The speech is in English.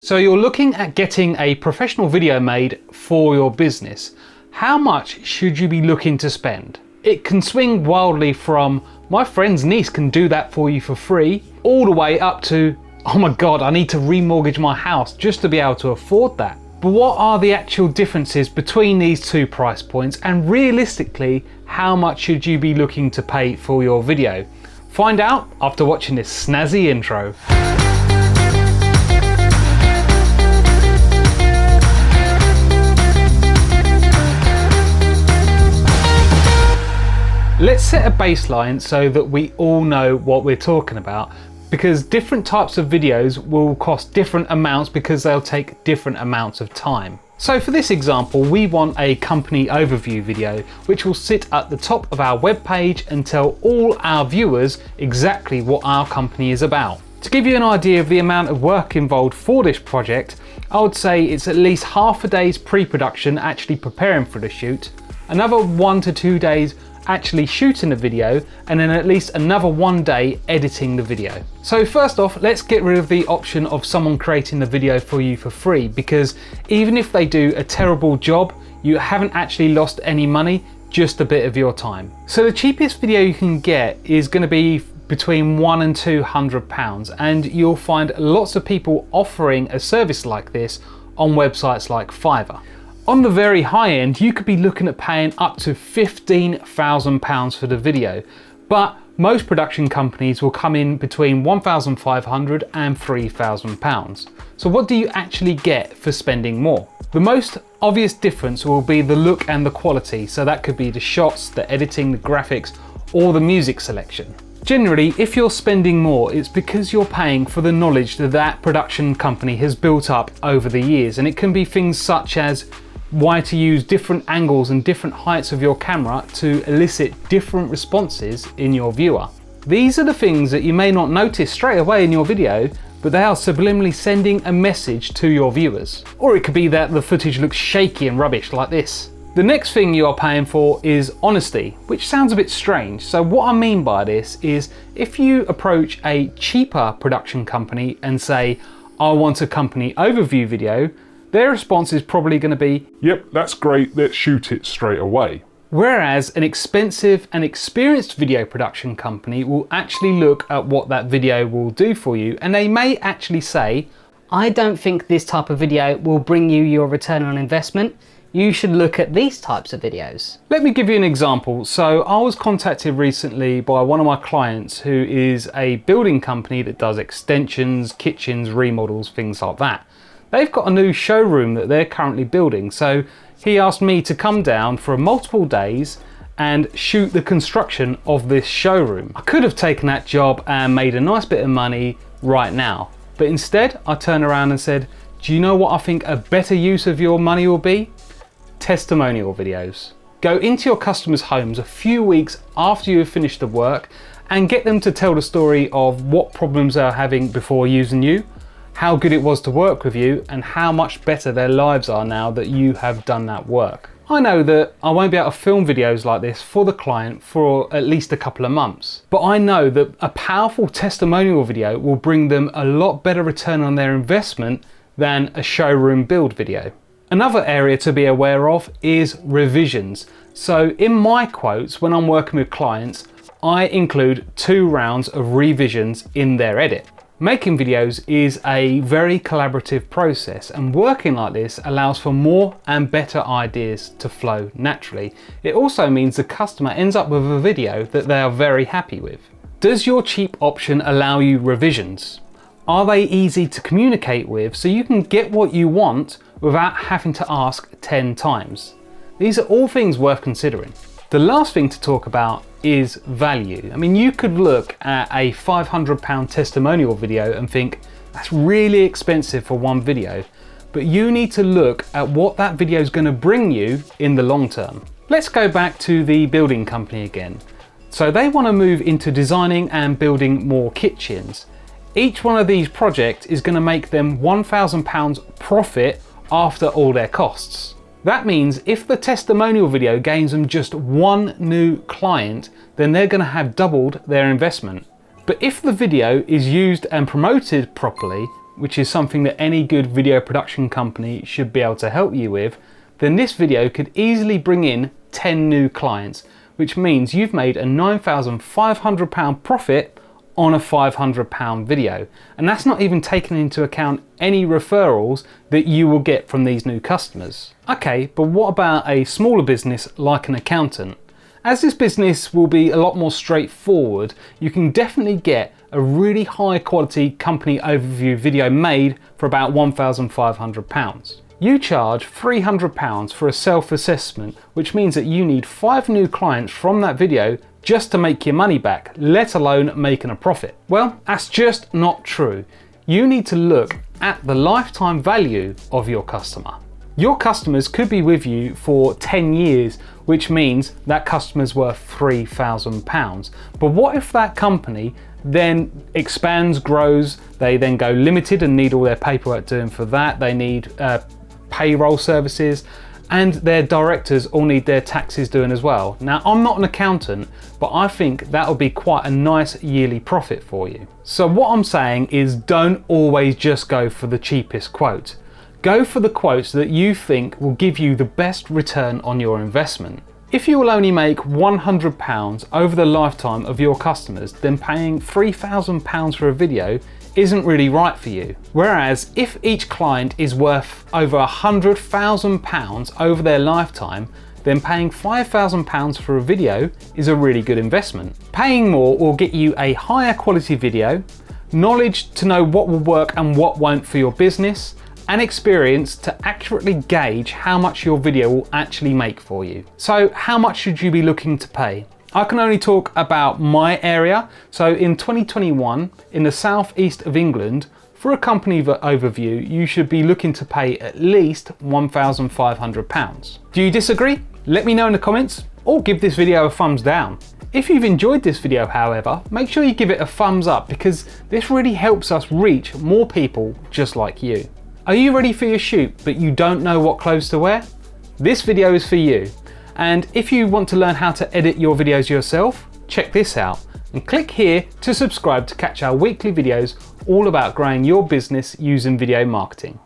So you're looking at getting a professional video made for your business. How much should you be looking to spend? It can swing wildly from, my friend's niece can do that for you for free, all the way up to, oh my God, I need to remortgage my house just to be able to afford that. But what are the actual differences between these two price points, and realistically, how much should you be looking to pay for your video? Find out after watching this snazzy intro. Let's set a baseline so that we all know what we're talking about, because different types of videos will cost different amounts because they'll take different amounts of time. So for this example, we want a company overview video, which will sit at the top of our web page and tell all our viewers exactly what our company is about. To give you an idea of the amount of work involved for this project, I would say it's at least half a day's pre-production actually preparing for the shoot, another 1 to 2 days actually shooting the video, and then at least another 1 day editing the video. So first off, let's get rid of the option of someone creating the video for you for free, because even if they do a terrible job, you haven't actually lost any money, just a bit of your time. So the cheapest video you can get is going to be between £100 and £200, and you'll find lots of people offering a service like this on websites like Fiverr. On the very high end, you could be looking at paying up to £15,000 for the video, but most production companies will come in between £1,500 and £3,000. So what do you actually get for spending more? The most obvious difference will be the look and the quality, so that could be the shots, the editing, the graphics, or the music selection. Generally, if you're spending more, it's because you're paying for the knowledge that that production company has built up over the years, and it can be things such as why to use different angles and different heights of your camera to elicit different responses in your viewer. These are the things that you may not notice straight away in your video, but they are subliminally sending a message to your viewers. Or it could be that the footage looks shaky and rubbish like this. The next thing you are paying for is honesty, which sounds a bit strange. So what I mean by this is, if you approach a cheaper production company and say, I want a company overview video, their response is probably going to be, yep, that's great, let's shoot it straight away. Whereas an expensive and experienced video production company will actually look at what that video will do for you, and they may actually say, I don't think this type of video will bring you your return on investment. You should look at these types of videos. Let me give you an example. So I was contacted recently by one of my clients who is a building company that does extensions, kitchens, remodels, things like that. They've got a new showroom that they're currently building, so he asked me to come down for multiple days and shoot the construction of this showroom. I could have taken that job and made a nice bit of money right now, but instead I turned around and said, do you know what I think a better use of your money will be? Testimonial videos. Go into your customers' homes a few weeks after you have finished the work and get them to tell the story of what problems they're having before using you, how good it was to work with you, and how much better their lives are now that you have done that work. I know that I won't be able to film videos like this for the client for at least a couple of months, but I know that a powerful testimonial video will bring them a lot better return on their investment than a showroom build video. Another area to be aware of is revisions. So in my quotes, when I'm working with clients, I include 2 rounds of revisions in their edit. Making videos is a very collaborative process, and working like this allows for more and better ideas to flow naturally. It also means the customer ends up with a video that they are very happy with. Does your cheap option allow you revisions? Are they easy to communicate with so you can get what you want without having to ask 10 times? These are all things worth considering. The last thing to talk about is value. I mean, you could look at a £500 testimonial video and think, that's really expensive for one video, but you need to look at what that video is going to bring you in the long term. Let's go back to the building company again. So they want to move into designing and building more kitchens. Each one of these projects is going to make them £1,000 profit after all their costs. That means if the testimonial video gains them just 1 new client, then they're going to have doubled their investment. But if the video is used and promoted properly, which is something that any good video production company should be able to help you with, then this video could easily bring in 10 new clients, which means you've made a £9,500 profit on a £500 video. And that's not even taking into account any referrals that you will get from these new customers. Okay, but what about a smaller business like an accountant? As this business will be a lot more straightforward, you can definitely get a really high quality company overview video made for about £1,500. You charge £300 for a self-assessment, which means that you need 5 new clients from that video just to make your money back, let alone making a profit. Well, that's just not true. You need to look at the lifetime value of your customer. Your customers could be with you for 10 years, which means that customer's worth £3,000. But what if that company then expands, grows, they then go limited and need all their paperwork doing for that, they need payroll services, and their directors all need their taxes doing as well. Now, I'm not an accountant, but I think that would be quite a nice yearly profit for you. So what I'm saying is don't always just go for the cheapest quote. Go for the quotes that you think will give you the best return on your investment. If you will only make £100 over the lifetime of your customers, then paying £3,000 for a video isn't really right for you. Whereas if each client is worth over £100,000 over their lifetime, then paying £5,000 for a video is a really good investment. Paying more will get you a higher quality video, knowledge to know what will work and what won't for your business, and experience to accurately gauge how much your video will actually make for you. So how much should you be looking to pay? I can only talk about my area. So in 2021, in the southeast of England, for a company overview, you should be looking to pay at least £1,500. Do you disagree? Let me know in the comments, or give this video a thumbs down. If you've enjoyed this video, however, make sure you give it a thumbs up, because this really helps us reach more people just like you. Are you ready for your shoot, but you don't know what clothes to wear? This video is for you. And if you want to learn how to edit your videos yourself, check this out and click here to subscribe to catch our weekly videos all about growing your business using video marketing.